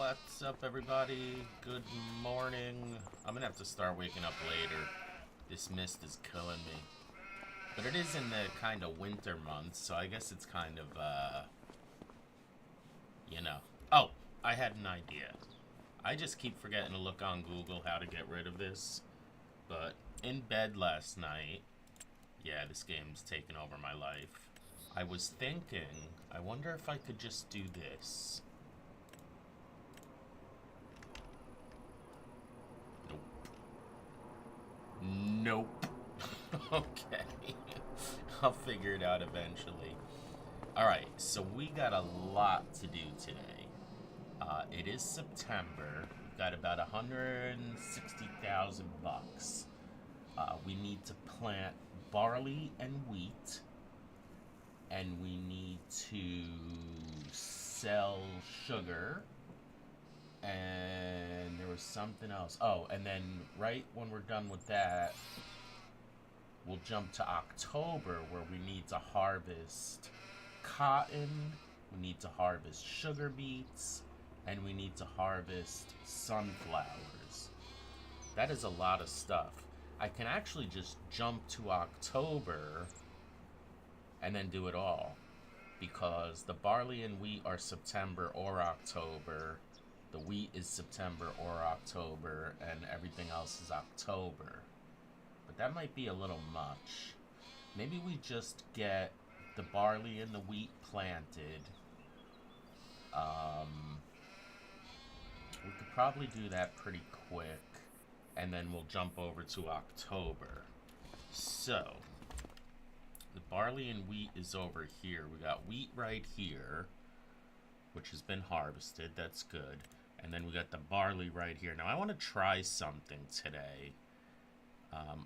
What's up, everybody? Good morning. I'm gonna have to start waking up later. This mist is killing me. But it is in the kind of winter months, so I guess it's kind of, you know. Oh, I had an idea. I just keep forgetting to look on Google how to get rid of this. But in bed last night, yeah, this game's taken over my life. I was thinking, I wonder if I could just do this. Nope. Okay. I'll figure it out eventually. Alright, so we got a lot to do today. It is September. We've got about 160,000 bucks. We need to plant barley and wheat. And we need to sell sugar. And there was something else. Oh, and then right when we're done with that, we'll jump to October, where we need to harvest cotton, we need to harvest sugar beets, and we need to harvest sunflowers. That is a lot of stuff. I can actually just jump to October and then do it all, because the barley and wheat are September or October. The wheat is September or October, and everything else is October. But that might be a little much. Maybe we just get the barley and the wheat planted. We could probably do that pretty quick, and then we'll jump over to October. So, the barley and wheat is over here. We got wheat right here, which has been harvested. That's good. And then we got the barley right here. Now, I want to try something today.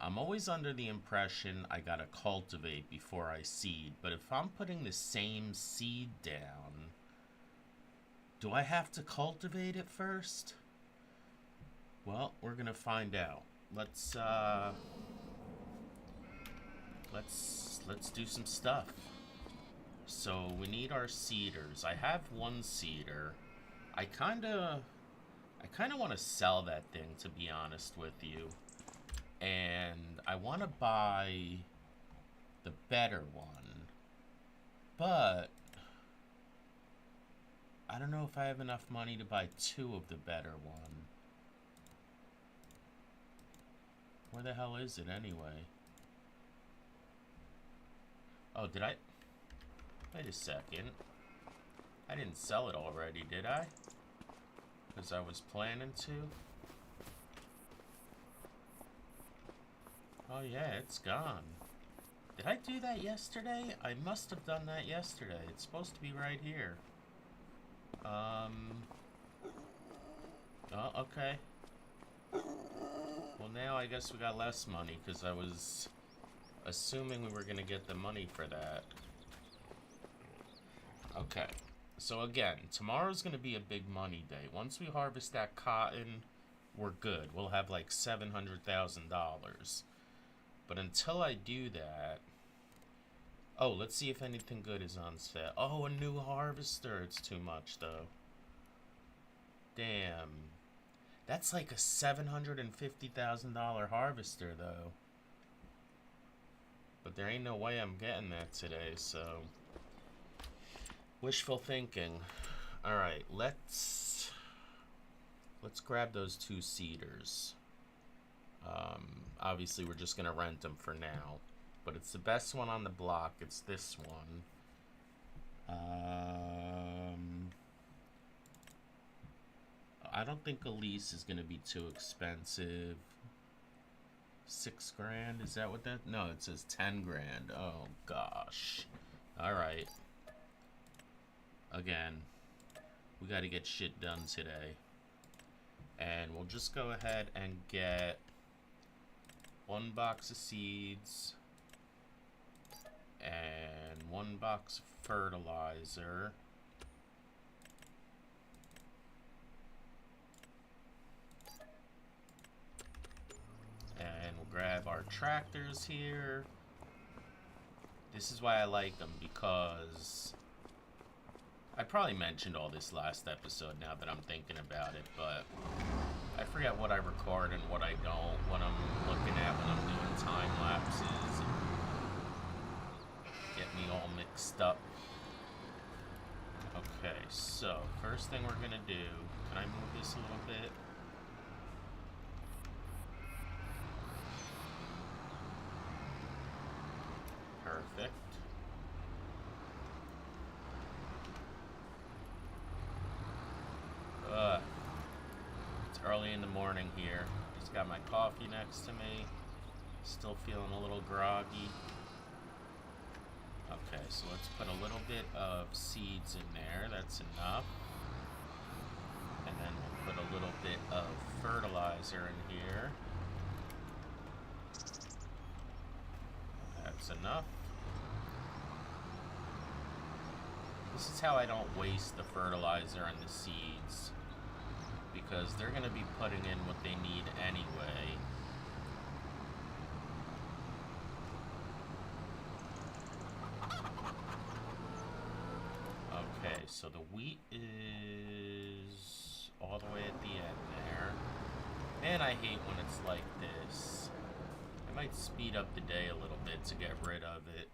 I'm always under the impression I gotta cultivate before I seed. But if I'm putting the same seed down, do I have to cultivate it first? Well, we're gonna find out. Let's do some stuff. So we need our seeders. I have one seeder. I kind of want to sell that thing, to be honest with you. And I want to buy the better one. But I don't know if I have enough money to buy two of the better one. Where the hell is it anyway? Oh, did I? Wait a second. I didn't sell it already, did I? Because I was planning to. Oh yeah, it's gone. Did I do that yesterday? I must have done that yesterday. It's supposed to be right here. Oh, okay. Well, now I guess we got less money, because I was assuming we were going to get the money for that. Okay. So again, tomorrow's going to be a big money day. Once we harvest that cotton, we're good. We'll have like $700,000. But until I do that... Oh, let's see if anything good is on sale. Oh, a new harvester. It's too much, though. Damn. That's like a $750,000 harvester, though. But there ain't no way I'm getting that today, so... Wishful thinking. Alright, let's grab those two seeders. Obviously, we're just going to rent them for now. But it's the best one on the block. It's this one. I don't think a lease is going to be too expensive. $6 grand? Is that what that? No, it says 10 grand. Oh, gosh. Alright. Again, we got to get shit done today. And we'll just go ahead and get one box of seeds and one box of fertilizer. And we'll grab our tractors here. This is why I like them, because I probably mentioned all this last episode now that I'm thinking about it, but I forget what I record and what I don't, what I'm looking at when I'm doing time lapses, and get me all mixed up. Okay, so first thing we're gonna do, can I move this a little bit? Perfect. It's early in the morning here. Just got my coffee next to me. Still feeling a little groggy. Okay, so let's put a little bit of seeds in there. That's enough. And then we'll put a little bit of fertilizer in here. That's enough. This is how I don't waste the fertilizer and the seeds, because they're going to be putting in what they need anyway. Okay, so the wheat is all the way at the end there. Man, I hate when it's like this. I might speed up the day a little bit to get rid of it.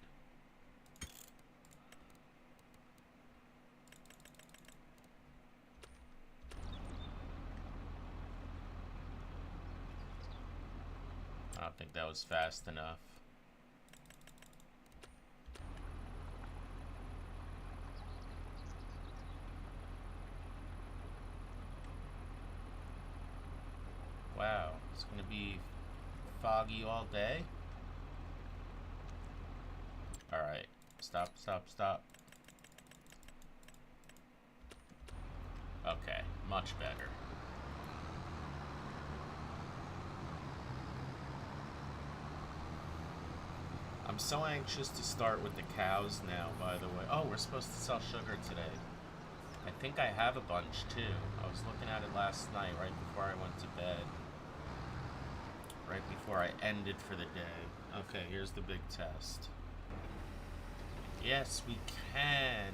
I don't think that was fast enough. Wow, it's gonna be foggy all day. Alright, stop, stop, stop. Okay, much better. I'm so anxious to start with the cows now, by the way. Oh, we're supposed to sell sugar today. I think I have a bunch, too. I was looking at it last night, right before I went to bed. Right before I ended for the day. Okay, here's the big test. Yes, we can.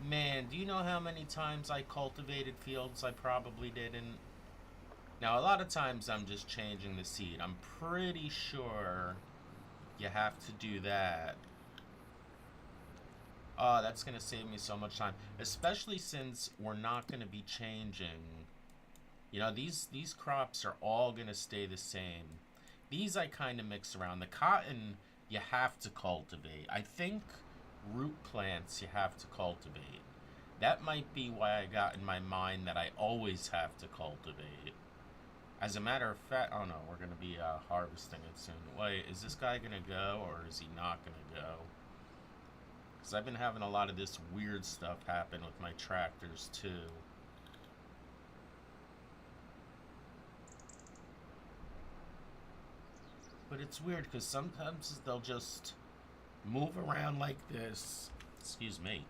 Man, do you know how many times I cultivated fields I probably didn't? Now, a lot of times I'm just changing the seed. I'm pretty sure you have to do that. Oh, that's going to save me so much time. Especially since we're not going to be changing. You know, these crops are all going to stay the same. These I kind of mix around. The cotton, you have to cultivate. I think root plants you have to cultivate. That might be why I got in my mind that I always have to cultivate. As a matter of fact, oh no, we're going to be harvesting it soon. Wait, is this guy going to go or is he not going to go? Because I've been having a lot of this weird stuff happen with my tractors too. But it's weird because sometimes they'll just move around like this. Excuse me.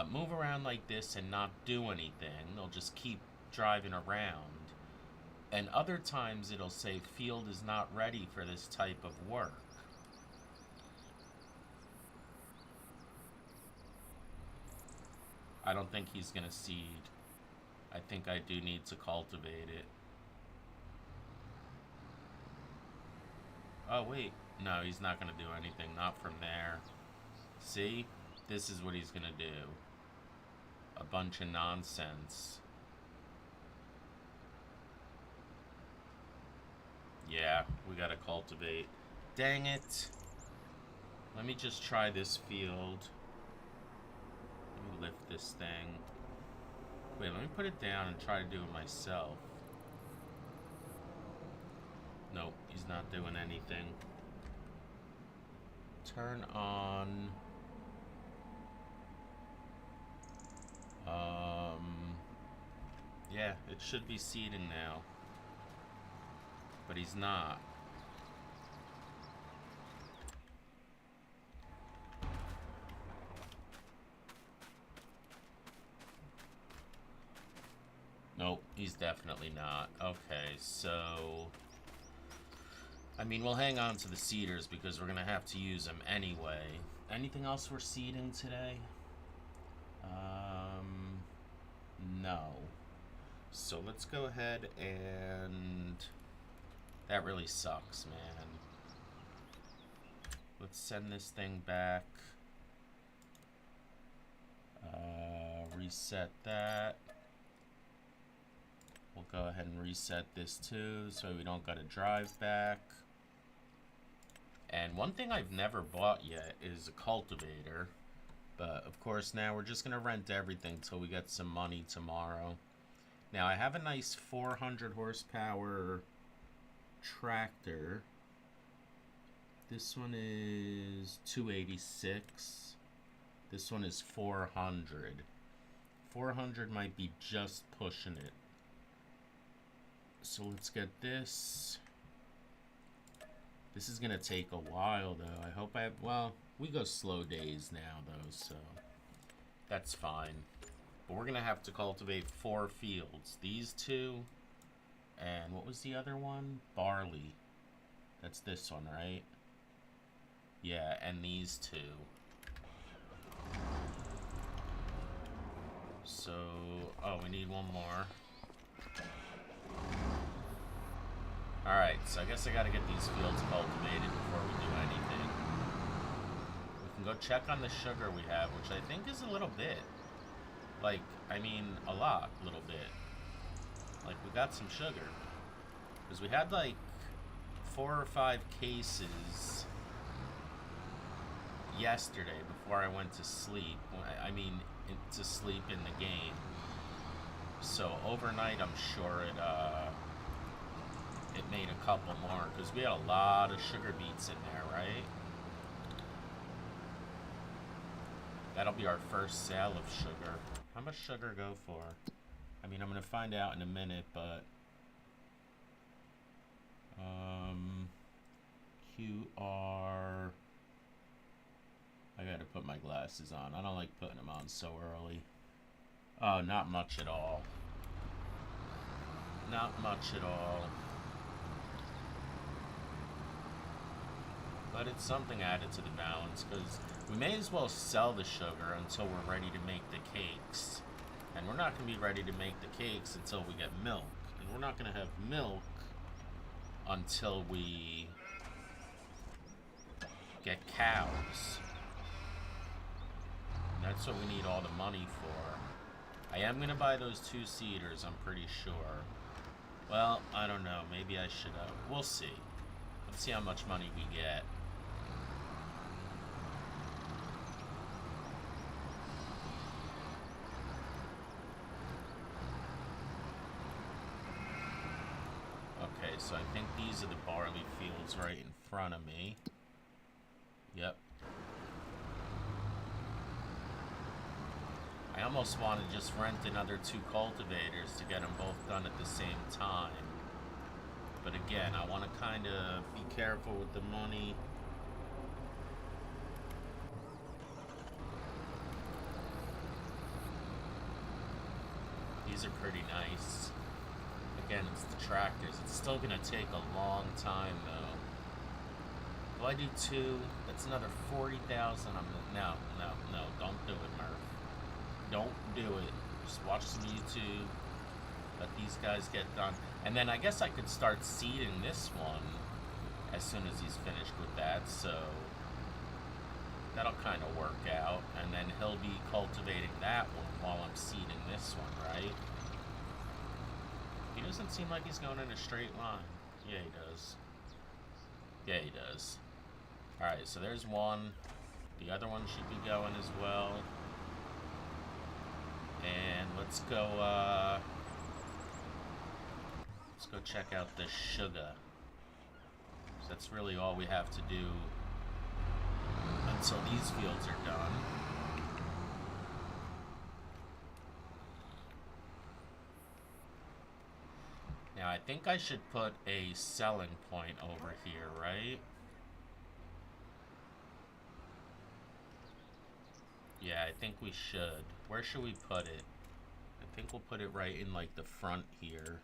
Move around like this and not do anything. They'll just keep driving around. And other times it'll say field is not ready for this type of work. I don't think he's going to seed. I think I do need to cultivate it. Oh, wait. No, he's not going to do anything. Not from there. See? This is what he's going to do. A bunch of nonsense. Yeah, we got to cultivate. Dang it. Let me just try this field. Let me lift this thing. Wait, let me put it down and try to do it myself. Nope, he's not doing anything. Turn on... Yeah, it should be seeding now. But he's not. Nope, he's definitely not. Okay, so... I mean, we'll hang on to the seeders because we're going to have to use them anyway. Anything else we're seeding today? no. So let's go ahead and... That really sucks, man. Let's send this thing back. Reset that. We'll go ahead and reset this too, so we don't gotta drive back. And one thing I've never bought yet is a cultivator. But of course now we're just gonna rent everything till we get some money tomorrow. Now I have a nice 400 horsepower tractor. This one is 286. This one is 400. 400 might be just pushing it. So let's get this. This is gonna take a while though. I hope I have, well, we go slow days now though, so that's fine. But we're gonna have to cultivate 4 fields. These 2, and what was the other one? Barley. That's this one, right? Yeah, and these 2. So, oh, we need one more. Alright, so I guess I gotta get these fields cultivated before we do anything. We can go check on the sugar we have, which I think is a little bit. Like, I mean, a little bit. Like, we got some sugar. Because we had, like, 4 or 5 cases yesterday before I went to sleep. I mean, to sleep in the game. So, overnight, I'm sure it made a couple more. Because we had a lot of sugar beets in there, right? That'll be our first sale of sugar. How much sugar go for? I mean, I'm gonna find out in a minute, but QR. I gotta put my glasses on. I don't like putting them on so early. Oh, not much at all. Not much at all. But it's something added to the balance, because we may as well sell the sugar until we're ready to make the cakes. And we're not going to be ready to make the cakes until we get milk. And we're not going to have milk until we get cows. And that's what we need all the money for. I am going to buy those 2 seeders, I'm pretty sure. Well, I don't know. Maybe I should have. We'll see. Let's see how much money we get. Okay, so I think these are the barley fields right in front of me. Yep. I almost want to just rent another 2 cultivators to get them both done at the same time. But again, I want to kind of be careful with the money. These are pretty nice. Again, it's the tractors. It's still going to take a long time, though. If I do 2, that's another 40,000. No, don't do it, Murph. Don't do it. Just watch some YouTube. Let these guys get done. And then I guess I could start seeding this one as soon as he's finished with that. So that'll kind of work out. And then he'll be cultivating that one while I'm seeding this one, right? He doesn't seem like he's going in a straight line. Yeah, he does. Yeah, he does. Alright, so there's one. The other one should be going as well. And let's go, check out the sugar. So that's really all we have to do until these fields are done. Now, I think I should put a selling point over here, right? Yeah, I think we should. Where should we put it? I think we'll put it right in, like, the front here.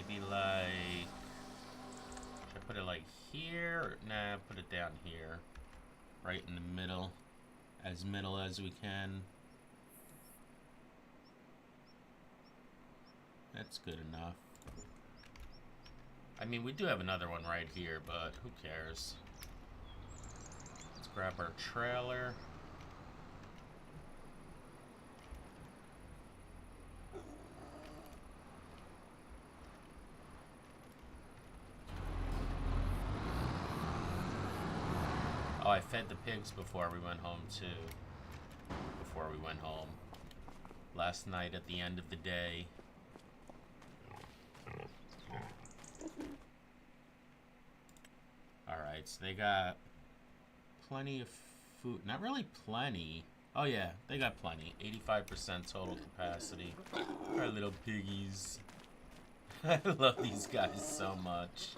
Maybe like... Should I put it like here? Or, nah, put it down here. Right in the middle. As middle as we can. That's good enough. I mean, we do have another one right here, but who cares? Let's grab our trailer. Oh, I fed the pigs before we went home, too. Before we went home. Last night at the end of the day. Alright, so they got plenty of food. Not really plenty. Oh yeah, they got plenty. 85% total capacity. Our little piggies. I love these guys so much.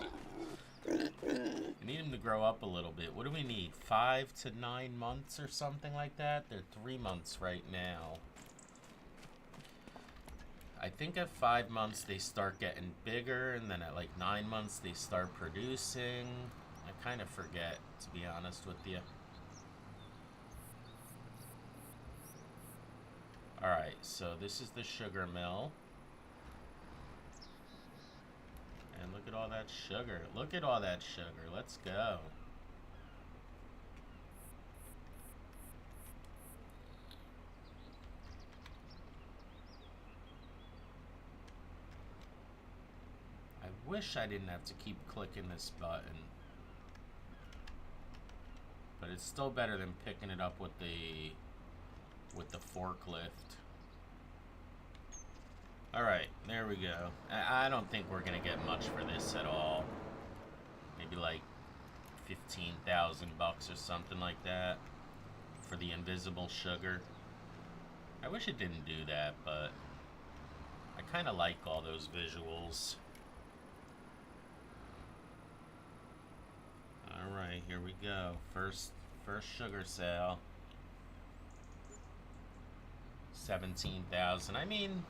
I need them to grow up a little bit. What do we need? 5 to 9 months or something like that? They're 3 months right now. I think at 5 months they start getting bigger, and then at like 9 months they start producing. I kind of forget, to be honest with you. Alright, so this is the sugar mill. And look at all that sugar. Look at all that sugar. Let's go. I wish I didn't have to keep clicking this button. But it's still better than picking it up with the forklift. Alright, there we go. I don't think we're gonna get much for this at all. Maybe like 15,000 bucks or something like that for the invisible sugar. I wish it didn't do that, but I kind of like all those visuals. Alright, here we go. First sugar sale. 17,000. I mean,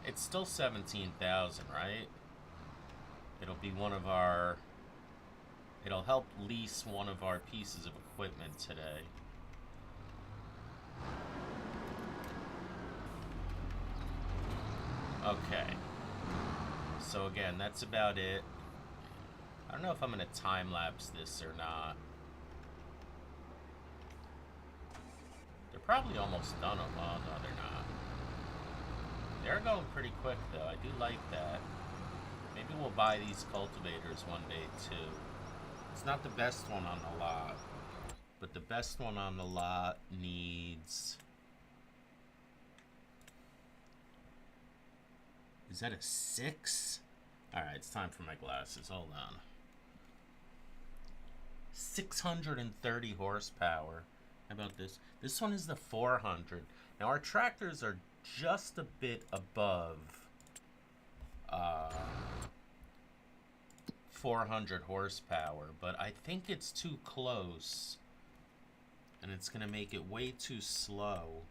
it's still 17,000, right? It'll be one of our... It'll help lease one of our pieces of equipment today. Okay. So again, that's about it. I don't know if I'm going to time-lapse this or not. They're probably almost done. Oh, no, they're not. They're going pretty quick, though. I do like that. Maybe we'll buy these cultivators one day, too. It's not the best one on the lot. But the best one on the lot needs... Is that a 6? Alright, it's time for my glasses. Hold on. 630 horsepower. How about this? This one is the 400. Now, our tractors are just a bit above 400 horsepower, but I think it's too close, and it's going to make it way too slow.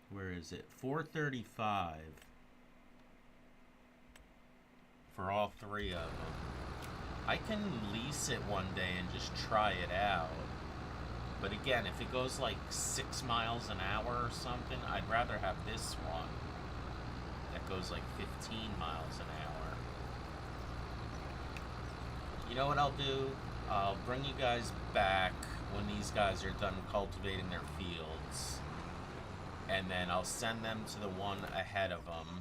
Where is it? 435 for all 3 of them. I can lease it one day and just try it out. But again, if it goes like 6 miles an hour or something, I'd rather have this one that goes like 15 miles an hour. You know what I'll do? I'll bring you guys back when these guys are done cultivating their fields. And then I'll send them to the one ahead of them.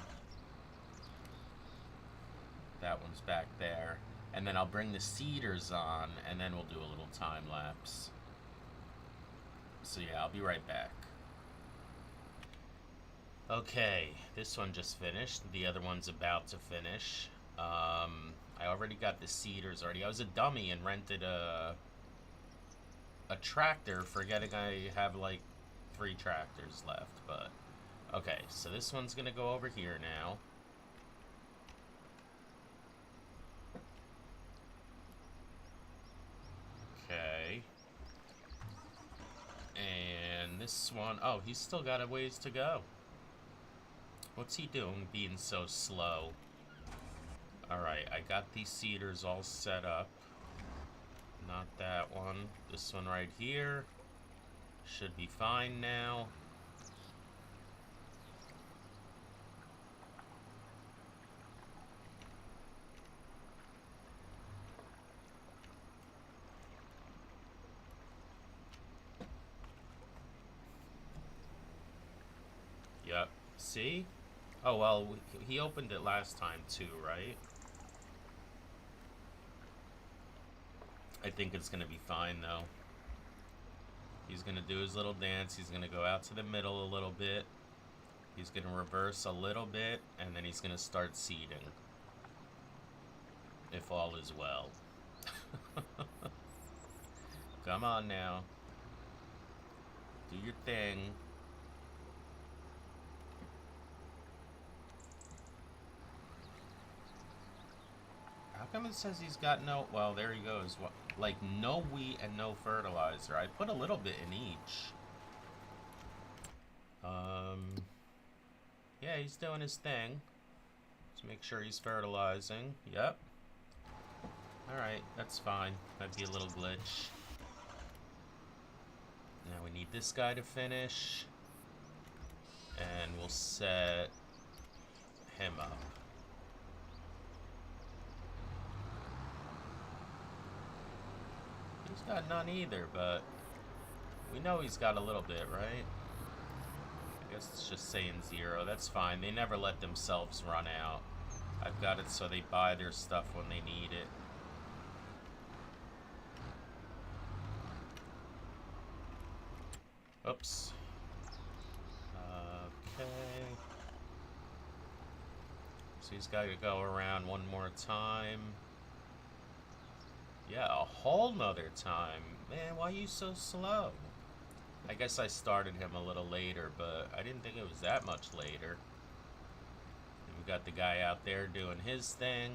That one's back there. And then I'll bring the seeders on, and then we'll do a little time lapse. So yeah, I'll be right back. Okay, this one just finished. The other one's about to finish. I already got the seeders already. I was a dummy and rented a tractor, forgetting I have like 3 tractors left, but okay, so this one's gonna go over here now. this one... Oh, he's still got a ways to go. What's he doing being so slow? Alright, I got these seeders all set up. Not that one. This one right here. Should be fine now. Yep. See? Oh, well, he opened it last time too, right? I think it's gonna be fine, though. He's gonna do his little dance. He's gonna go out to the middle a little bit. He's gonna reverse a little bit, and then he's gonna start seeding. If all is well. Come on now. Do your thing. How come it says he's got no... Well, there he goes. Like, no wheat and no fertilizer. I put a little bit in each. Yeah, he's doing his thing. Let's make sure he's fertilizing. Yep. Alright, that's fine. Might be a little glitch. Now we need this guy to finish. And we'll set him up. He's got none either, but we know he's got a little bit, right? I guess it's just saying 0. That's fine. They never let themselves run out. I've got it so they buy their stuff when they need it. Oops. Okay. So he's got to go around one more time. Yeah, a whole nother time. Man, why are you so slow? I guess I started him a little later, but I didn't think it was that much later. And we got the guy out there doing his thing.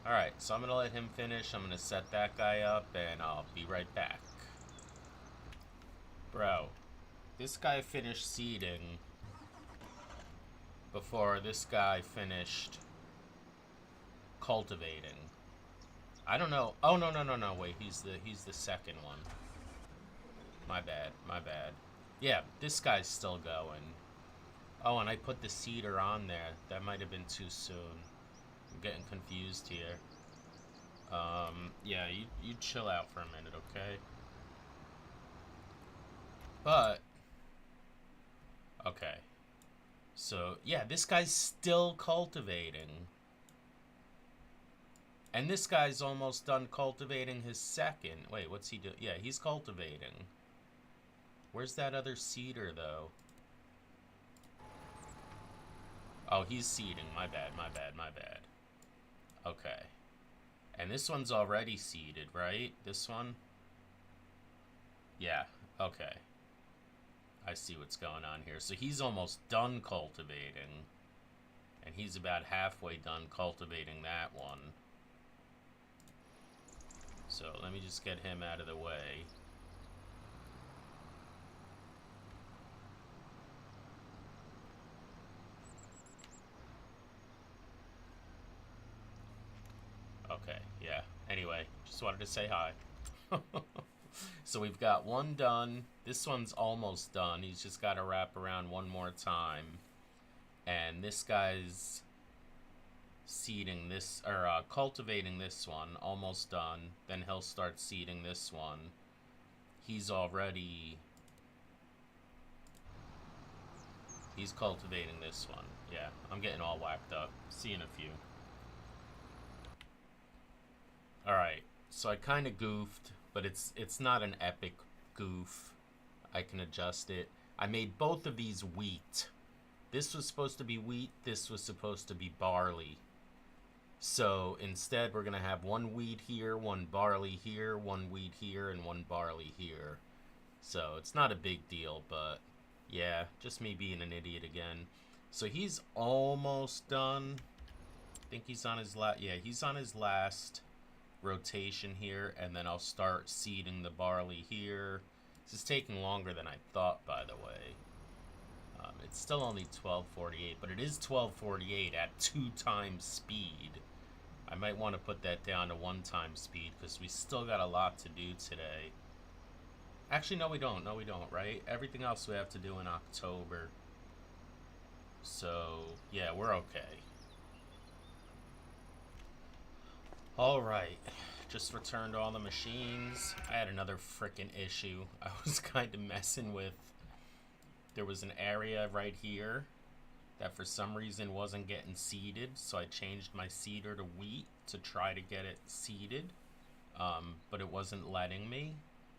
Alright, so I'm going to let him finish. I'm going to set that guy up, and I'll be right back. Bro, this guy finished seeding before this guy finished cultivating. I don't know. Oh, no. Wait, he's the second one. My bad. Yeah, this guy's still going. Oh, and I put the seeder on there. That might have been too soon. I'm getting confused here. Yeah, you chill out for a minute, okay? But, okay. So, yeah, this guy's still cultivating. And this guy's almost done cultivating his second. Wait, what's he doing? Yeah, he's cultivating. Where's that other seeder, though? Oh, he's seeding. My bad. Okay. And this one's already seeded, right? This one? Yeah, okay. I see what's going on here. So he's almost done cultivating. And he's about halfway done cultivating that one. So let me just get him out of the way. Okay, yeah. Anyway, just wanted to say hi. So we've got one done. This one's almost done. He's just got to wrap around one more time. And this guy's seeding this, or cultivating this one, almost done. Then he'll start seeding this one. He's already... He's cultivating this one. Yeah, I'm getting all whacked up. See you in a few. Alright, so I kind of goofed, but it's not an epic goof. I can adjust it. I made both of these wheat. This was supposed to be wheat, this was supposed to be barley. So instead we're going to have one wheat here, one barley here, one wheat here, and one barley here. So it's not a big deal, but yeah, just me being an idiot again. So he's almost done. I think he's on his last, yeah, he's on his last rotation here, and then I'll start seeding the barley here. This is taking longer than I thought, by the way. It's still only 12:48, but it is 12:48 at 2 times speed. I might want to put that down to 1 time speed because we still got a lot to do today. Actually, no we don't. No we don't, right? Everything else we have to do in October. So, yeah, we're okay. Alright. Just returned all the machines. I had another frickin' issue. I was kind of messing with... There was an area right here that for some reason wasn't getting seeded, so I changed my seeder to wheat to try to get it seeded, but it wasn't letting me.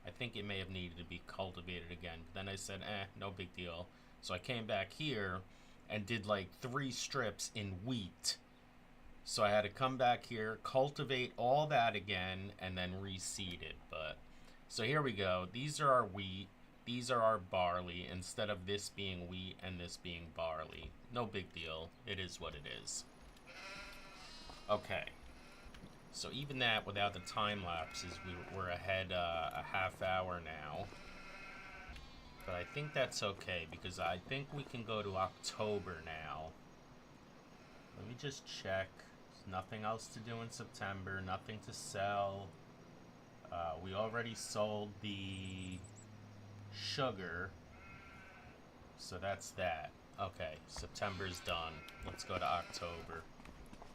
I think it may have needed to be cultivated again. Then I said, no big deal. So I came back here and did like 3 strips in wheat. So I had to come back here, cultivate all that again, and then reseed it. But so here we go. These are our wheat. These are our barley, instead of this being wheat and this being barley. No big deal. It is what it is. Okay. So even that, without the time lapses, we're ahead a half hour now. But I think that's okay, because I think we can go to October now. Let me just check. There's nothing else to do in September. Nothing to sell. We already sold the... sugar, so that's that. Okay, September's done. Let's go to October.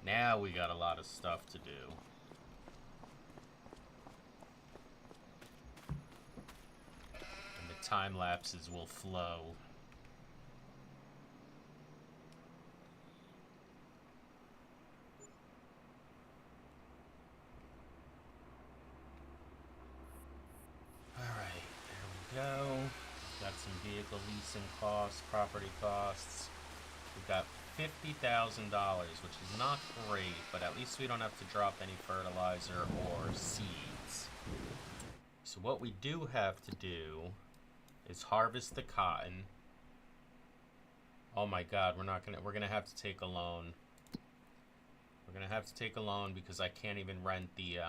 Now we got a lot of stuff to do. And the time lapses will flow. Alright, there we go. Got some vehicle leasing costs, property costs. We've got $50,000, which is not great, but at least we don't have to drop any fertilizer or seeds. So what we do have to do is harvest the cotton. Oh my god, we're gonna have to take a loan. We're gonna have to take a loan because I can't even rent the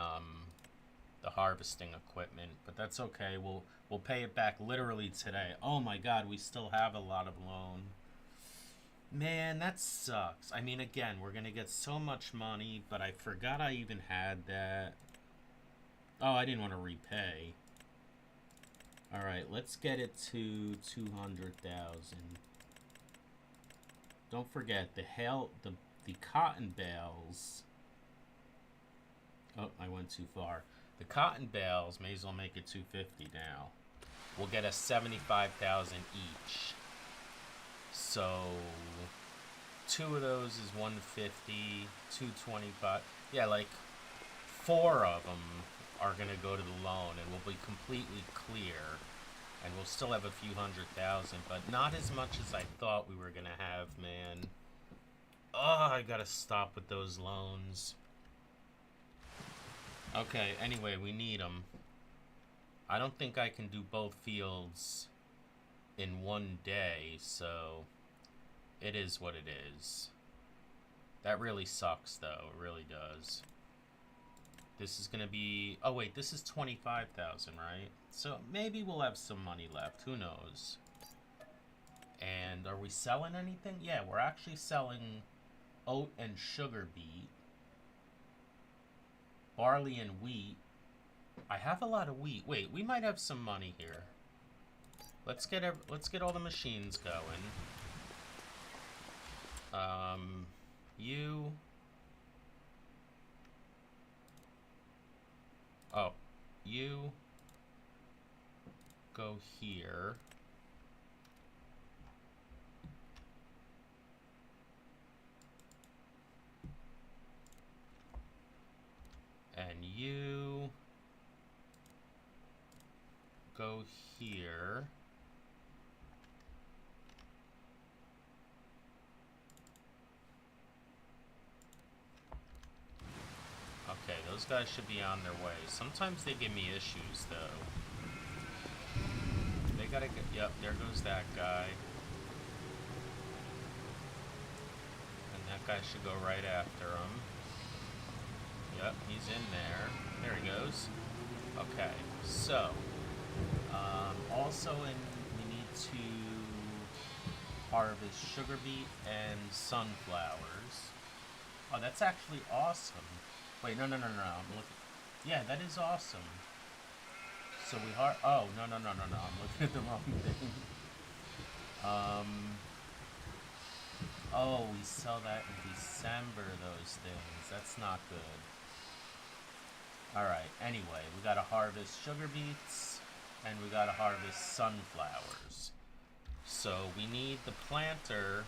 harvesting equipment, but that's okay. We'll pay it back literally today. Oh my god, we still have a lot of loan. Man, that sucks. I mean, again, we're gonna get so much money, but I forgot I even had that. Oh, I didn't want to repay. Alright, let's get it to 200,000. Don't forget, the cotton bales... Oh, I went too far. The cotton bales, may as well make it 250 now. We'll get us 75,000 each. So 2 of those is 150, 225. Yeah, like 4 of them are gonna go to the loan, and we'll be completely clear, and we'll still have a few 100,000, but not as much as I thought we were gonna have, man. Oh, I gotta stop with those loans. Okay, anyway, we need them. I don't think I can do both fields in one day, so it is what it is. That really sucks, though. It really does. This is gonna be... Oh, wait, this is 25,000, right? So maybe we'll have some money left. Who knows? And are we selling anything? Yeah, we're actually selling oat and sugar beet. Barley and wheat. I have a lot of wheat. Wait, we might have some money here. Let's get all the machines going. You. Oh, you go here. And you go here. Okay, those guys should be on their way. Sometimes they give me issues, though. They gotta get... Yep, there goes that guy. And that guy should go right after him. Yep, he's in there. There he goes. Okay, so also we need to harvest sugar beet and sunflowers. Oh, that's actually awesome. Wait, no. I'm looking. Yeah, that is awesome. So we oh, no. I'm looking at the wrong thing. Oh, we sell that in December, those things. That's not good. Alright, anyway, we gotta harvest sugar beets, and we gotta harvest sunflowers. So we need the planter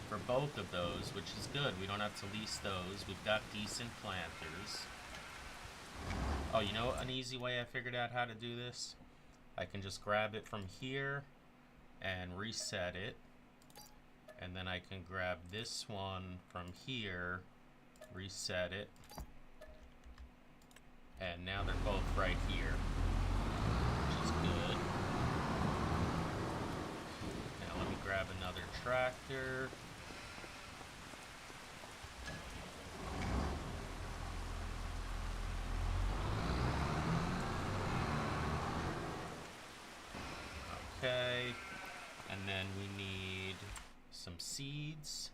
for both of those, which is good. We don't have to lease those. We've got decent planters. Oh, you know an easy way I figured out how to do this? I can just grab it from here and reset it. And then I can grab this one from here, reset it. And now they're both right here, which is good. Now let me grab another tractor. Okay, and then we need some seeds.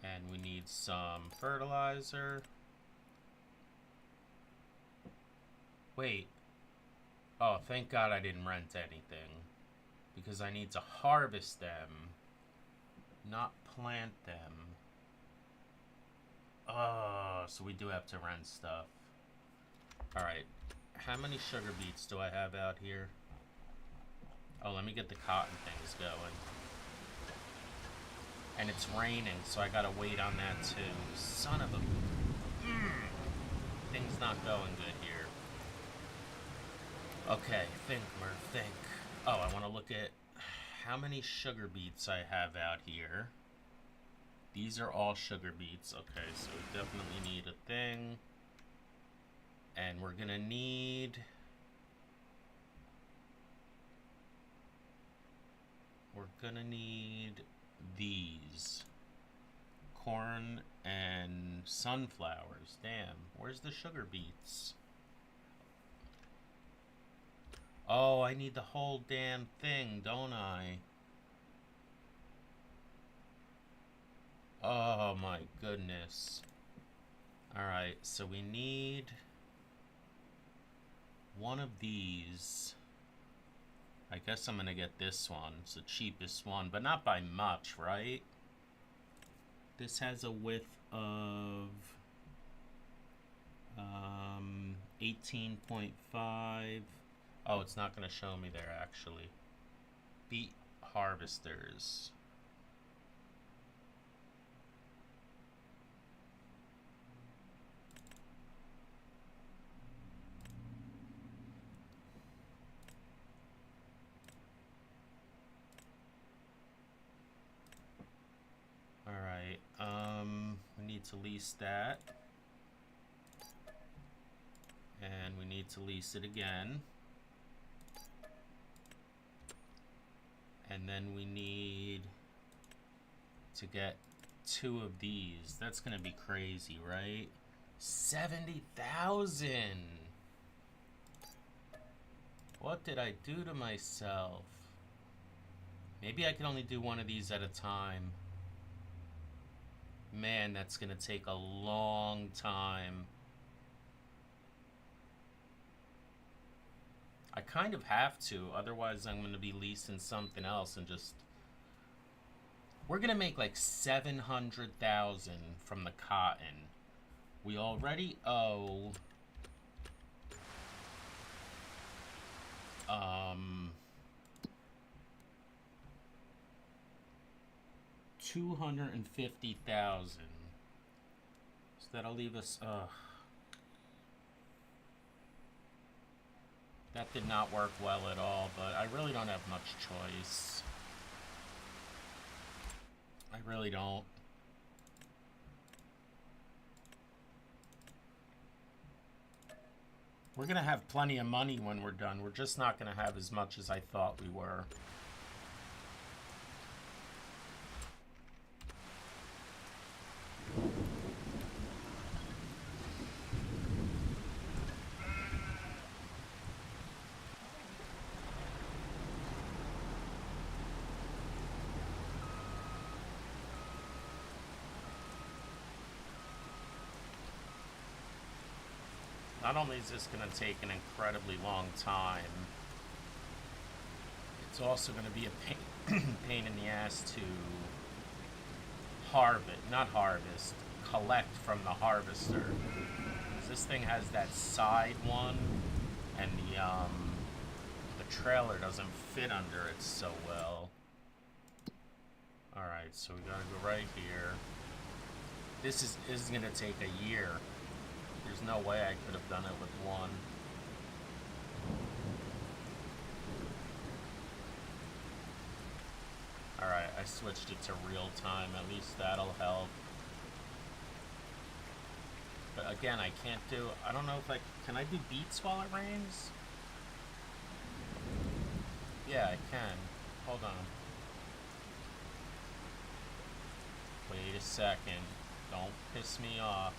And we need some fertilizer. Wait. Oh, thank God I didn't rent anything. Because I need to harvest them, not plant them. Oh, so we do have to rent stuff. Alright. How many sugar beets do I have out here? Oh, let me get the cotton things going. And it's raining, so I gotta wait on that too. Son of a... Things not going good here. Okay, think, Murph, think. Oh, I want to look at how many sugar beets I have out here. These are all sugar beets. Okay, so we definitely need a thing. And we're gonna need... these. Corn and sunflowers. Damn, where's the sugar beets? Oh, I need the whole damn thing, don't I? Oh my goodness. Alright, so we need one of these. I guess I'm gonna get this one. It's the cheapest one, but not by much, right? This has a width of 18.5. Oh, it's not gonna show me there actually. Beet harvesters. Alright, we need to lease that. And we need to lease it again. And then we need to get 2 of these. That's gonna be crazy, right? 70,000! What did I do to myself? Maybe I can only do one of these at a time. Man, that's gonna take a long time. I kind of have to, otherwise I'm gonna be leasing something else and just... We're gonna make like 700,000 from the cotton. We already owe... $250,000. So that'll leave us... That did not work well at all, but I really don't have much choice. I really don't. We're gonna have plenty of money when we're done. We're just not gonna have as much as I thought we were. not only is this going to take an incredibly long time, it's also going to be a pain in the ass to collect from the harvester. 'Cause this thing has that side one, and the trailer doesn't fit under it so well. Alright, so we gotta go right here. This is gonna take a year. There's no way I could have done it with one. Alright, I switched it to real time. At least that'll help. But again, I can't do... I don't know if can I do beats while it rains? Yeah, I can. Hold on. Wait a second. Don't piss me off.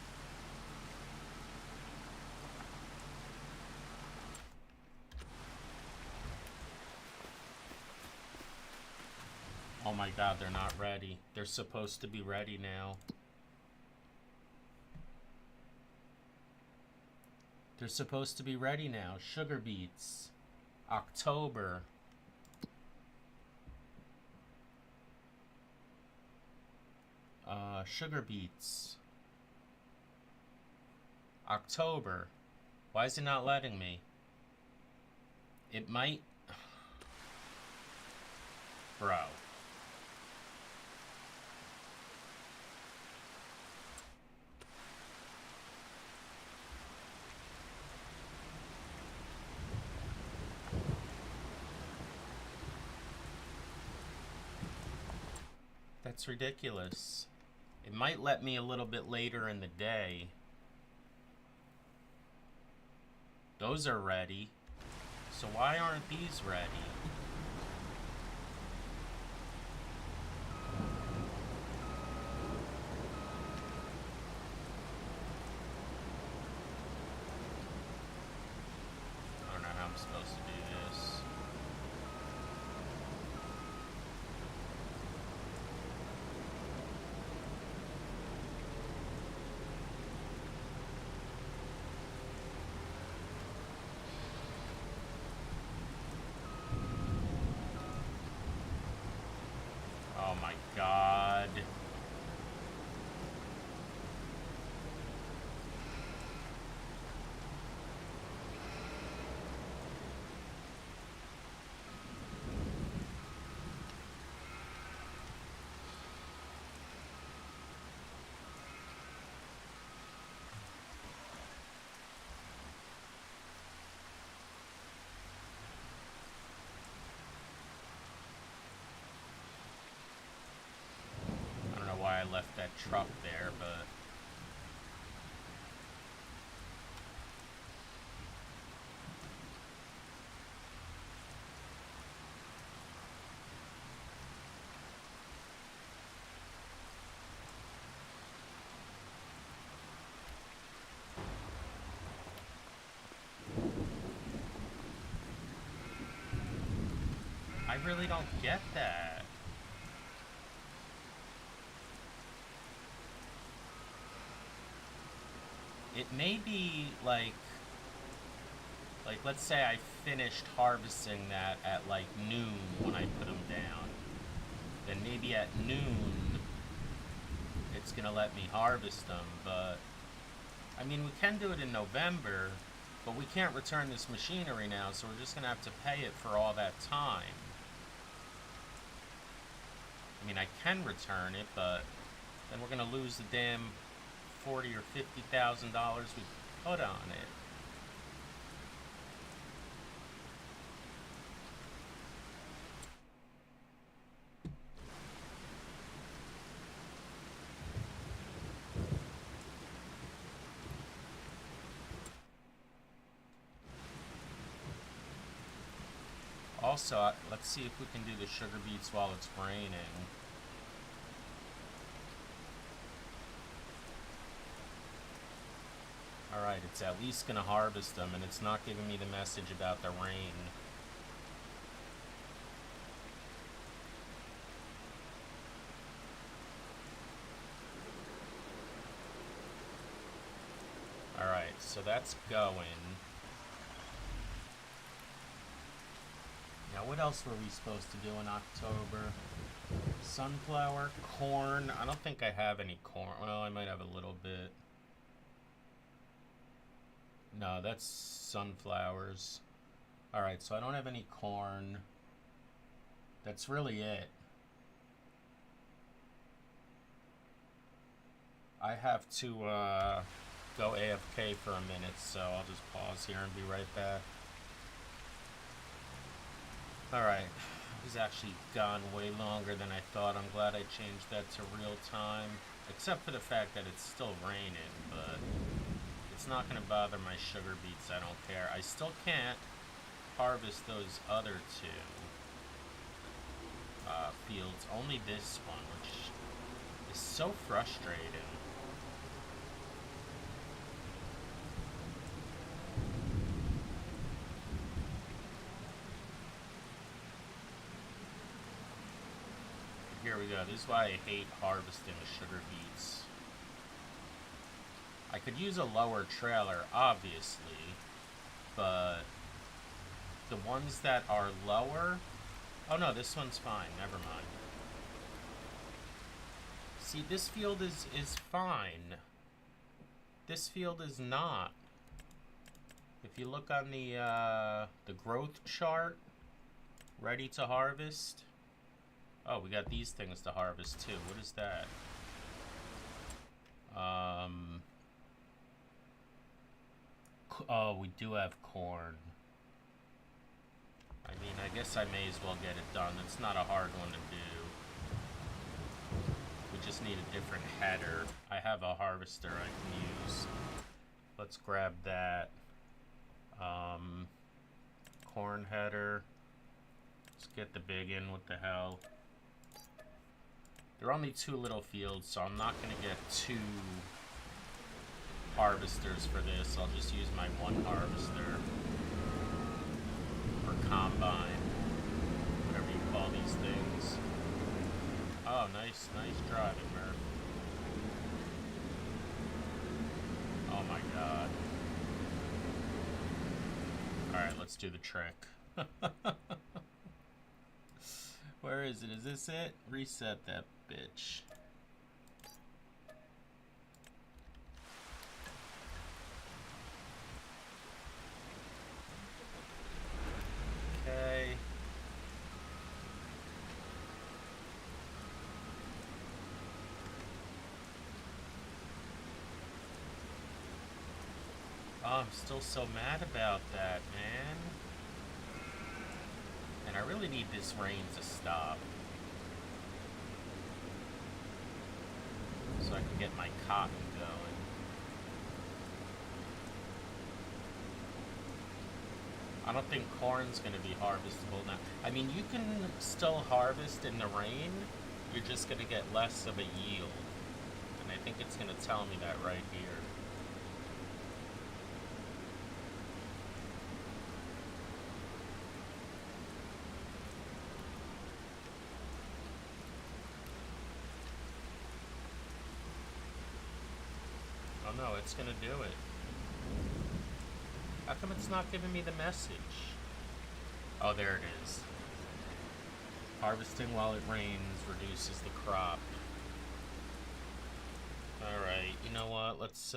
Oh my god, they're not ready. They're supposed to be ready now. They're supposed to be ready now. Sugar beets. October. Sugar beets. October. Why is it not letting me? It might... Bro. That's ridiculous. It might let me a little bit later in the day. Those are ready. So why aren't these ready? I don't know how I'm supposed to do this. Oh my god. I don't know why I left that truck there, but... I really don't get that. It may be like let's say I finished harvesting that at like noon when I put them down. Then maybe at noon it's gonna let me harvest them, but I mean we can do it in November, but we can't return this machinery now, so we're just gonna have to pay it for all that time. I mean I can return it, but then we're gonna lose the damn $40,000 or $50,000 we put on it. Also, let's see if we can do the sugar beets while it's raining. Alright, it's at least gonna harvest them, and it's not giving me the message about the rain. Alright, so that's going. Now, what else were we supposed to do in October? Sunflower, corn. I don't think I have any corn. Well, I might have a little bit. No, that's sunflowers. Alright, so I don't have any corn. That's really it. I have to go AFK for a minute, so I'll just pause here and be right back. Alright, it was actually gone way longer than I thought. I'm glad I changed that to real time. Except for the fact that it's still raining, but it's not going to bother my sugar beets, I don't care. I still can't harvest those other two fields, only this one, which is so frustrating. Here we go. This is why I hate harvesting the sugar beets. I could use a lower trailer, obviously, but the ones that are lower... Oh no, this one's fine. Never mind. See, this field is fine. This field is not. If you look on the growth chart, ready to harvest... Oh, we got these things to harvest too. What is that? Oh, we do have corn. I mean, I guess I may as well get it done. It's not a hard one to do. We just need a different header. I have a harvester I can use. Let's grab that. Corn header. Let's get the big in. What the hell? There are only 2 little fields, so I'm not going to get 2 harvesters for this. I'll just use my 1 harvester. Or combine. Whatever you call these things. Oh, nice driving, Murph. Oh my god. Alright, let's do the trick. Where is it? Is this it? Reset that bitch. Okay. Oh, I'm still so mad about that, man. And I really need this rain to stop. So I can get my cotton going. I don't think corn's going to be harvestable now. I mean, you can still harvest in the rain. You're just going to get less of a yield. And I think it's going to tell me that right here. Oh no, it's gonna do it. How come it's not giving me the message? Oh, there it is. Harvesting while it rains reduces the crop. Alright, you know what? Let's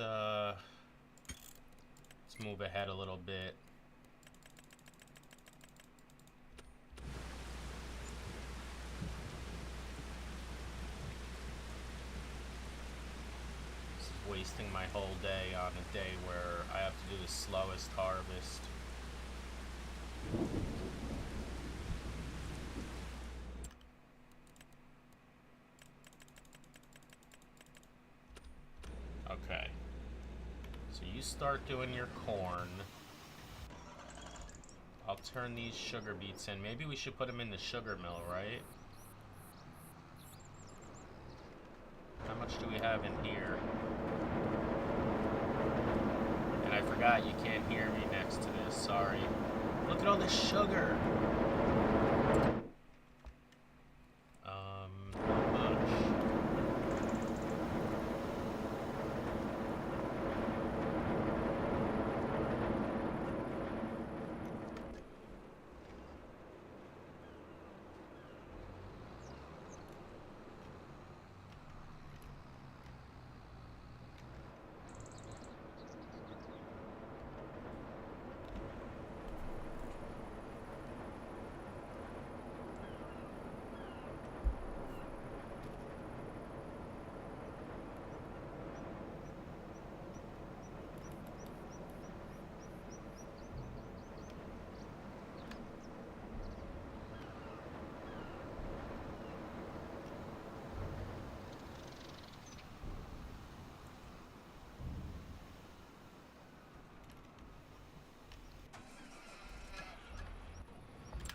move ahead a little bit. Wasting my whole day on a day where I have to do the slowest harvest. Okay. So you start doing your corn. I'll turn these sugar beets in. Maybe we should put them in the sugar mill, right? How much do we have in here? And I forgot you can't hear me next to this, sorry. Look at all this sugar! Not much.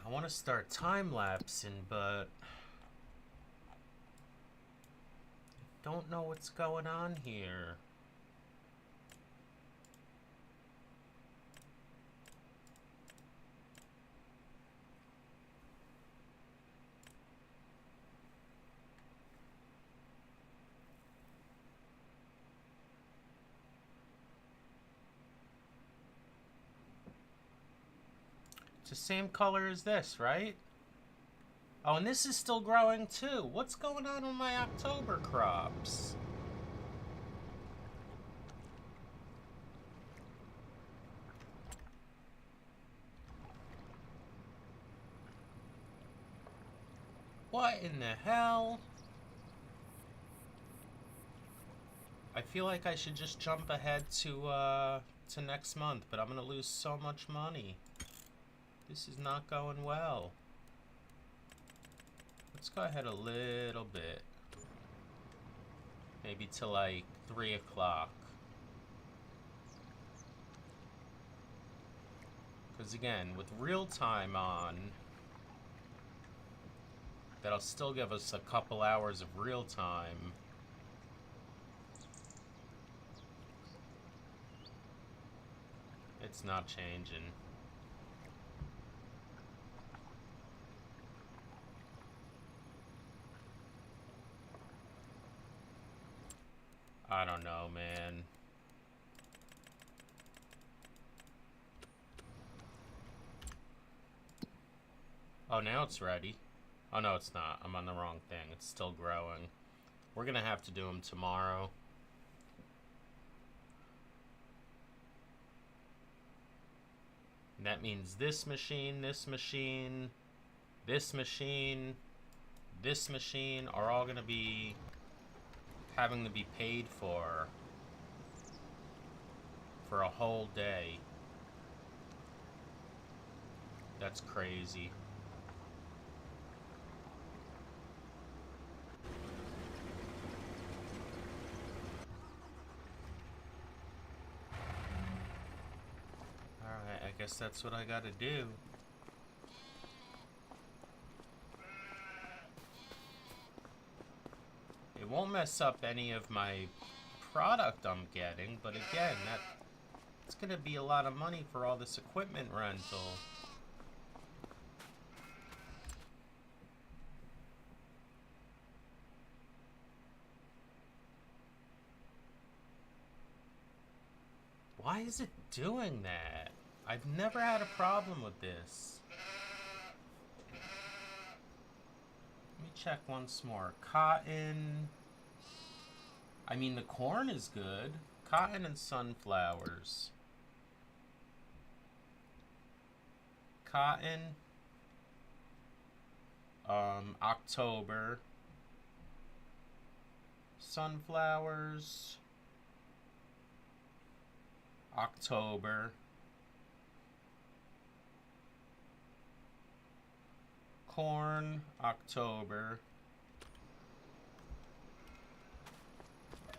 I want to start time-lapsing, but don't know what's going on here. It's the same color as this, right? Oh, and this is still growing too. What's going on with my October crops? What in the hell? I feel like I should just jump ahead to next month, but I'm gonna lose so much money. This is not going well. Let's go ahead a little bit. Maybe till like 3 o'clock. Because again, with real time on, that'll still give us a couple hours of real time. It's not changing. I don't know, man. Oh, now it's ready. Oh, no, it's not. I'm on the wrong thing. It's still growing. We're gonna have to do them tomorrow. And that means this machine, this machine, this machine, this machine are all gonna be having to be paid for a whole day. That's crazy. Alright, I guess that's what I gotta do. It won't mess up any of my product I'm getting, but again, it's gonna be a lot of money for all this equipment rental. Why is it doing that? I've never had a problem with this. Let me check once more. Cotton. I mean, the corn is good. Cotton and sunflowers. Cotton. October. Sunflowers. October. Corn, October.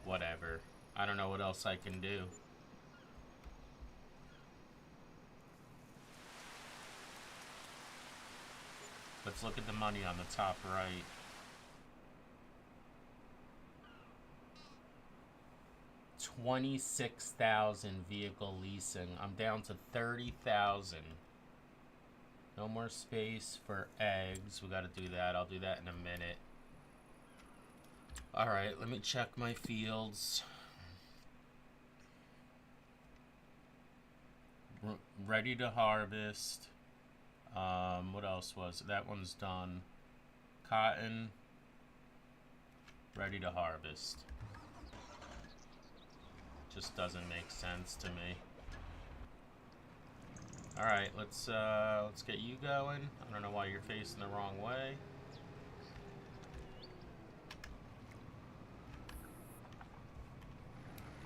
Whatever. I don't know what else I can do. Let's look at the money on the top right. $26,000 vehicle leasing. I'm down to 30,000. No more space for eggs. We gotta do that. I'll do that in a minute. Alright, let me check my fields. Ready to harvest. What else was it? That one's done. Cotton. Ready to harvest. Just doesn't make sense to me. Alright, let's get you going. I don't know why you're facing the wrong way.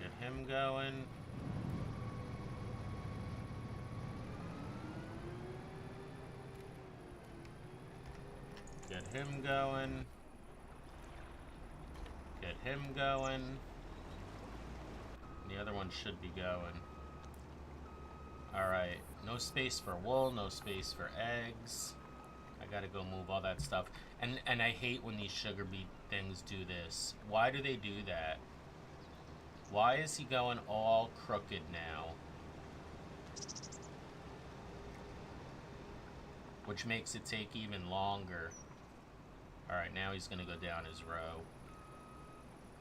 Get him going. Get him going. Get him going. The other one should be going. Alright, no space for wool, no space for eggs. gotta go move all that stuff. And I hate when these sugar beet things do this. Why do they do that? Why is he going all crooked now? Which makes it take even longer. Alright, now he's gonna go down his row.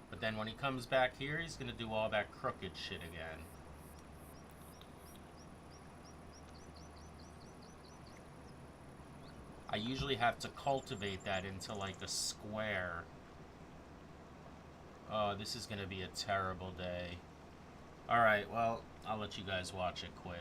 But then when he comes back here, he's gonna do all that crooked shit again. I usually have to cultivate that into like a square. Oh, this is gonna be a terrible day. Alright, well, I'll let you guys watch it quick.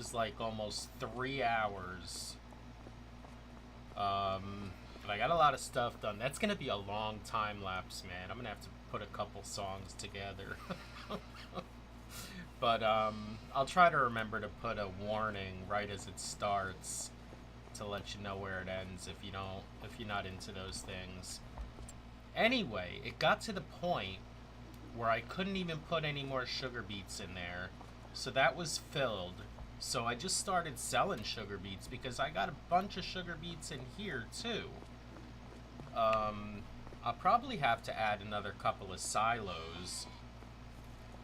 was like almost 3 hours. But I got a lot of stuff done. That's gonna be a long time lapse, man. I'm gonna have to put a couple songs together. But I'll try to remember to put a warning right as it starts to let you know where it ends if you're not into those things. Anyway, it got to the point where I couldn't even put any more sugar beets in there. So that was filled. So I just started selling sugar beets because I got a bunch of sugar beets in here too. I'll probably have to add another couple of silos,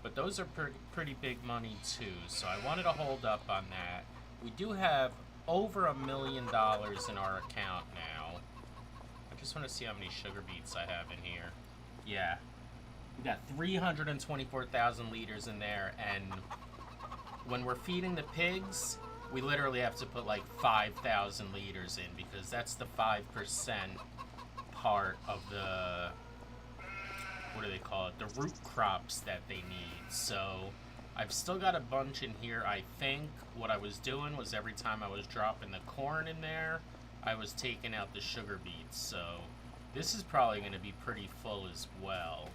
but those are pretty big money too, so I wanted to hold up on that. We do have over $1 million in our account now. I just want to see how many sugar beets I have in here. Yeah, we got 324,000 liters in there, and when we're feeding the pigs, we literally have to put like 5,000 liters in because that's the 5% part of the, what do they call it, the root crops that they need. So I've still got a bunch in here. I think what I was doing was every time I was dropping the corn in there, I was taking out the sugar beets. So this is probably going to be pretty full as well.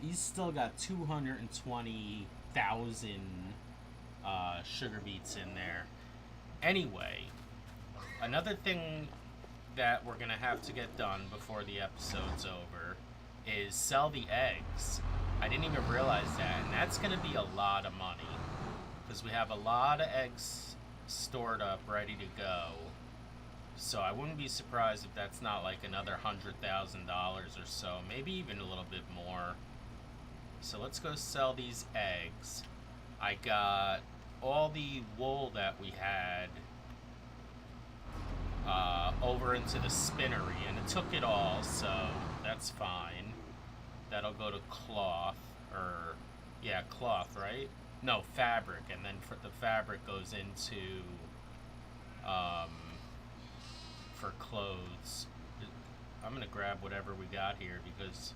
He's still got 220,000 sugar beets in there. Anyway, another thing that we're gonna have to get done before the episode's over is sell the eggs. I didn't even realize that, and that's gonna be a lot of money because we have a lot of eggs stored up ready to go. So I wouldn't be surprised if that's not like another $100,000 or so, maybe even a little bit more. So let's go sell these eggs. I got all the wool that we had over into the spinnery, and it took it all, so that's fine. That'll go to cloth, or yeah, cloth, right? No, fabric, and then the fabric goes into for clothes. I'm gonna grab whatever we got here because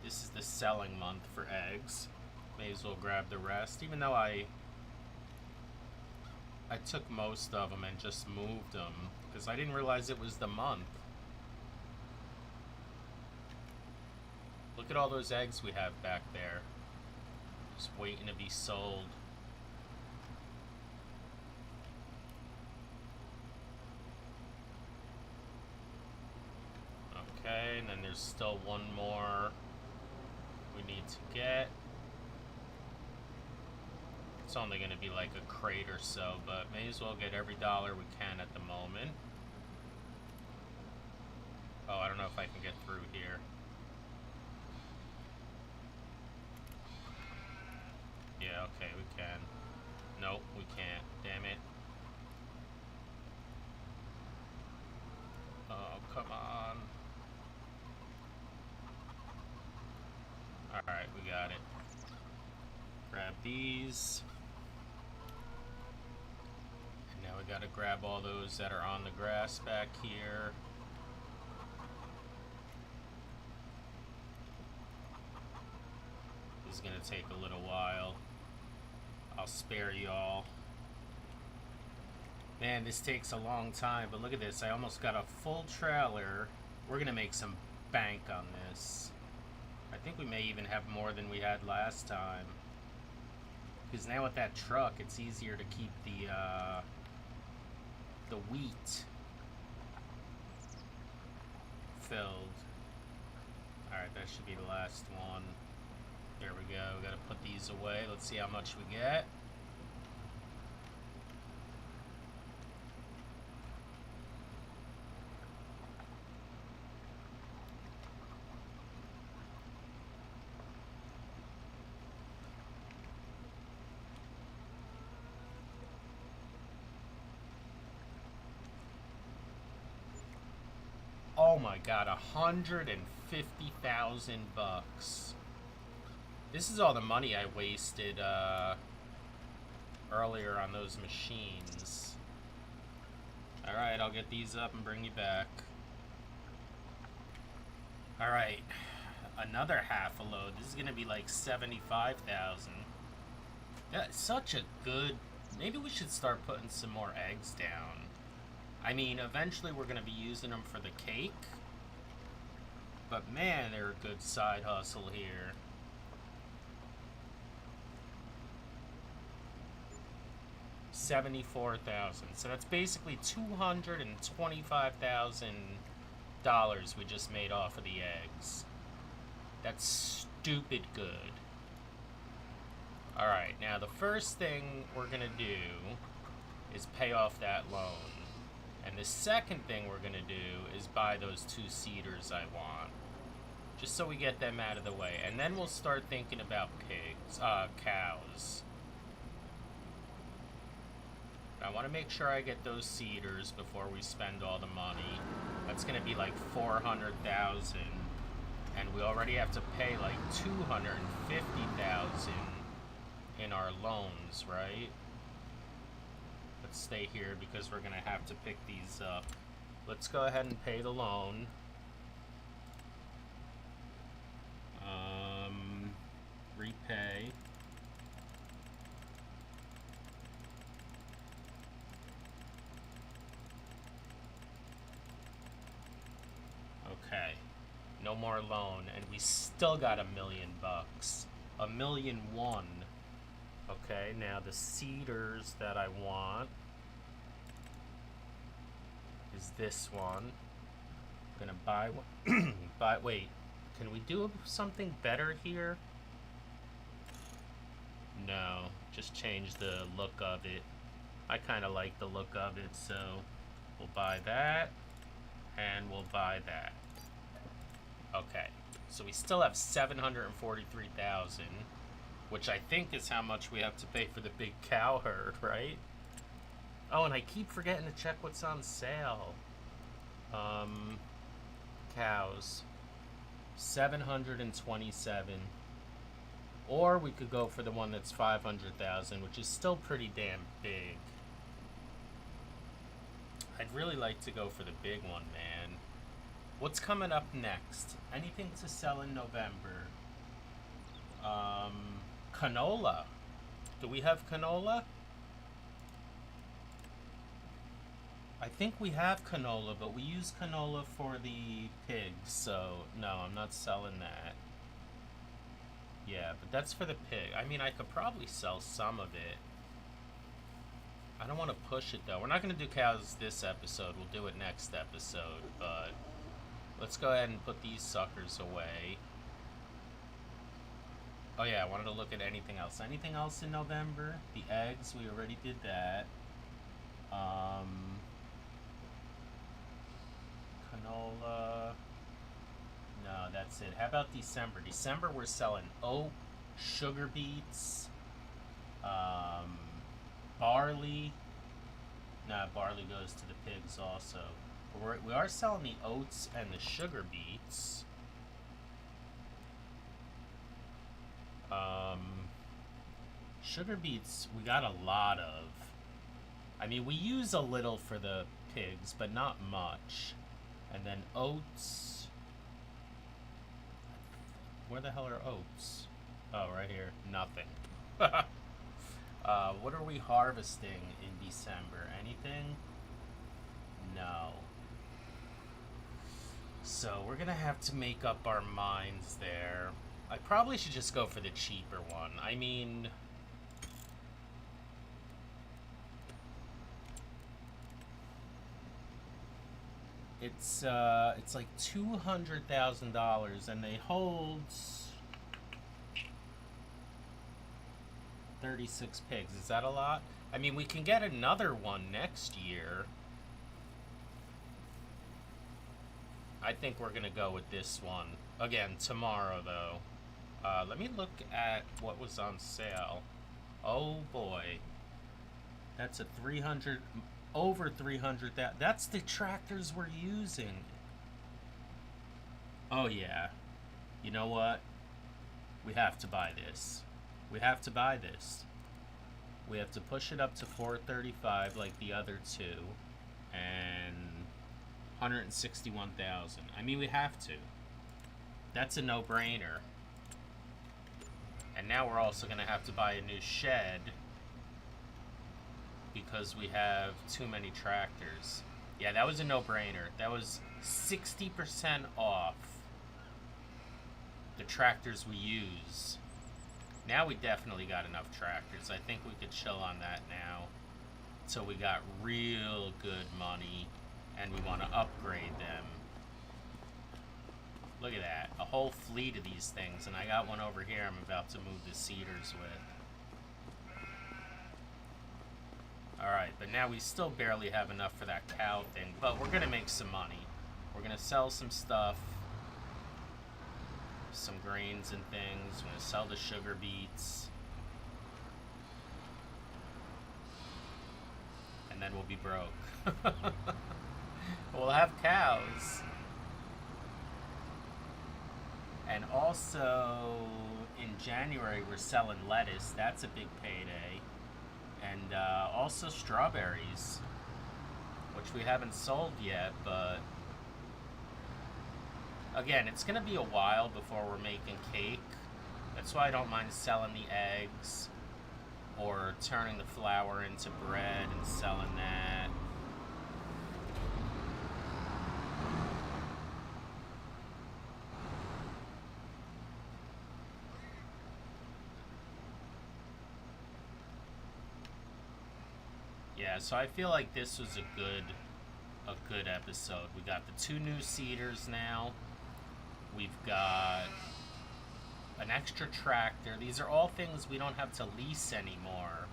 this is the selling month for eggs. May as well grab the rest, even though I took most of them and just moved them because I didn't realize it was the month. Look at all those eggs we have back there, just waiting to be sold. Okay, and then there's still one more we need to get. It's only going to be like a crate or so, but may as well get every dollar we can at the moment. Oh, I don't know if I can get through here. Yeah, okay, we can. Nope, we can't. Damn it. Oh, come on. Alright, we got it. Grab these. And now we gotta grab all those that are on the grass back here. This is gonna take a little while. I'll spare y'all. Man, this takes a long time, but look at this. I almost got a full trailer. We're gonna make some bank on this. I think we may even have more than we had last time. Because now with that truck, it's easier to keep the wheat filled. Alright, that should be the last one. There we go. We gotta put these away. Let's see how much we get. Oh my god, 150,000 bucks. This is all the money I wasted earlier on those machines. Alright, I'll get these up and bring you back. Alright, another half a load. This is gonna be like 75,000. Yeah, such a good... Maybe we should start putting some more eggs down. I mean, eventually we're going to be using them for the cake. But man, they're a good side hustle here. $74,000. So that's basically $225,000 we just made off of the eggs. That's stupid good. Alright, now the first thing we're going to do is pay off that loan. And the second thing we're going to do is buy those 2 cedars I want. Just so we get them out of the way. And then we'll start thinking about cows. I want to make sure I get those cedars before we spend all the money. That's going to be like $400,000. And we already have to pay like $250,000 in our loans, right? Let's stay here because we're going to have to pick these up. Let's go ahead and pay the loan. Repay. Okay. No more loan, and we still got $1 million. $1,000,001. Okay, now the cedars that I want is this one. I'm gonna buy one. Wait, can we do something better here? No, just change the look of it. I kind of like the look of it, so we'll buy that, and we'll buy that. Okay, so we still have $743,000, which I think is how much we have to pay for the big cow herd, right? Oh, and I keep forgetting to check what's on sale. Cows. 727. Or we could go for the one that's 500,000, which is still pretty damn big. I'd really like to go for the big one, man. What's coming up next? Anything to sell in November? Canola. Do we have canola? I think we have canola, but we use canola for the pigs, so no, I'm not selling that. Yeah, but that's for the pig. I mean, I could probably sell some of it. I don't want to push it, though. We're not going to do cows this episode. We'll do it next episode, but let's go ahead and put these suckers away. Oh, yeah, I wanted to look at anything else. Anything else in November? The eggs, we already did that. Canola. No, that's it. How about December? December, we're selling oat, sugar beets, barley. Nah, barley goes to the pigs also. But we are selling the oats and the sugar beets. Sugar beets, we got a lot of. I mean, we use a little for the pigs, but not much. And then oats. Where the hell are oats? Oh, right here. Nothing. What are we harvesting in December? Anything? No. So we're gonna have to make up our minds there. I probably should just go for the cheaper one. I mean, it's like $200,000, and they hold 36 pigs. Is that a lot? I mean, we can get another one next year. I think we're gonna go with this one again tomorrow, though. Let me look at what was on sale. Oh boy, that's a 300, over 300. That's the tractors we're using. Oh yeah, you know what? We have to buy this. We have to buy this. We have to push it up to 435 like the other two, and 161,000. I mean, we have to. That's a no-brainer. And now we're also going to have to buy a new shed because we have too many tractors. Yeah, that was a no-brainer. That was 60% off the tractors we use. Now we definitely got enough tractors. I think we could chill on that now. So we got real good money, and we want to upgrade them. Look at that. A whole fleet of these things, and I got one over here I'm about to move the cedars with. Alright, but now we still barely have enough for that cow thing, but we're going to make some money. We're going to sell some stuff, some grains and things. We're going to sell the sugar beets. And then we'll be broke. We'll have cows. And also, in January, we're selling lettuce. That's a big payday. And also strawberries, which we haven't sold yet, but again, it's going to be a while before we're making cake. That's why I don't mind selling the eggs or turning the flour into bread and selling that. Yeah, so I feel like this was a good episode. We got the 2 new cedars now. We've got an extra tractor. These are all things we don't have to lease anymore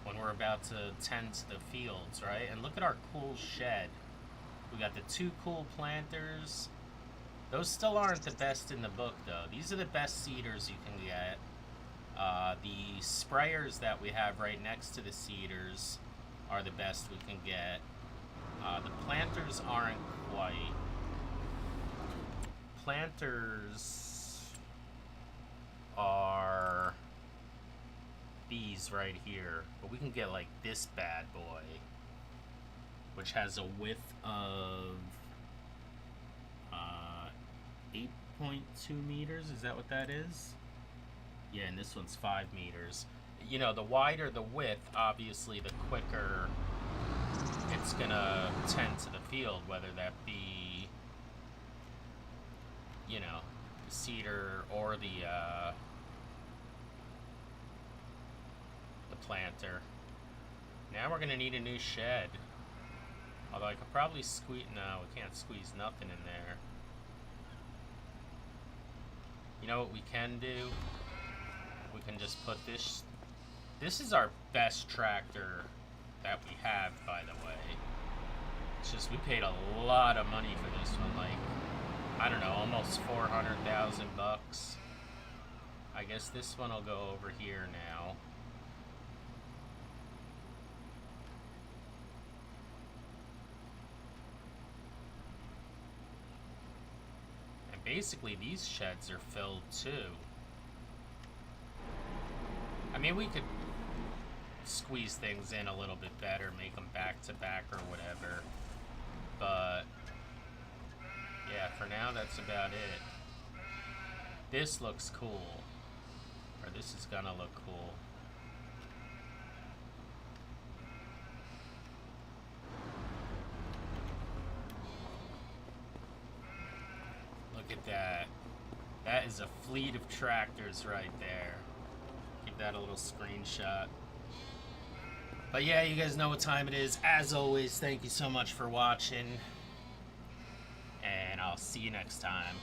when we're about to tend to the fields, right? And look at our cool shed. We got the 2 cool planters. Those still aren't the best in the book, though. These are the best cedars you can get. The sprayers that we have right next to the cedars are the best we can get. The planters aren't quite. Planters are these right here, but we can get like this bad boy, which has a width of 8.2 meters. Is that what that is? Yeah, and this one's 5 meters. You know, the wider the width, obviously the quicker it's gonna tend to the field, whether that be, you know, the cedar or the planter. Now we're gonna need a new shed. Although I could probably squeeze, no, we can't squeeze nothing in there. You know what we can do? We can just put this. This is our best tractor that we have, by the way. It's just we paid a lot of money for this one, like, I don't know, almost 400,000 bucks. I guess this one will go over here now. And basically these sheds are filled too. I mean, we could squeeze things in a little bit better, make them back to back or whatever, but yeah, for now that's about it. This looks cool, or this is gonna look cool. Look at that. That is a fleet of tractors right there. Give that a little screenshot. But yeah, you guys know what time it is. As always, thank you so much for watching, and I'll see you next time.